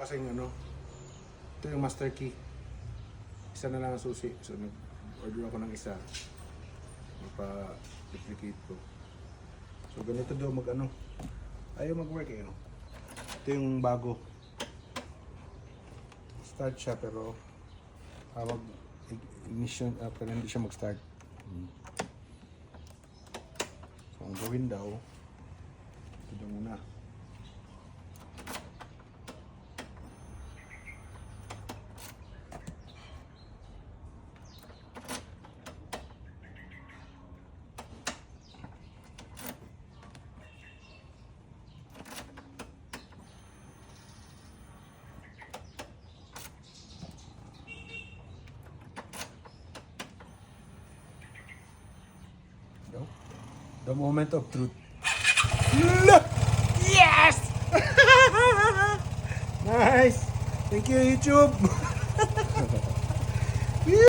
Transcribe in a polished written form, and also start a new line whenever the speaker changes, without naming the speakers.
kasing ano, ito yung master key. Isa na lang ang susi. So nag-order ako ng isa. Ipa-duplicate ko. So ganito daw mag ano. Ayaw mag-work eh. No? Ito yung bago. Start siya pero ignition pero hindi siya mag-start. So ang gawin daw, ito daw muna. The moment of truth. Yes! Nice! Thank you, YouTube!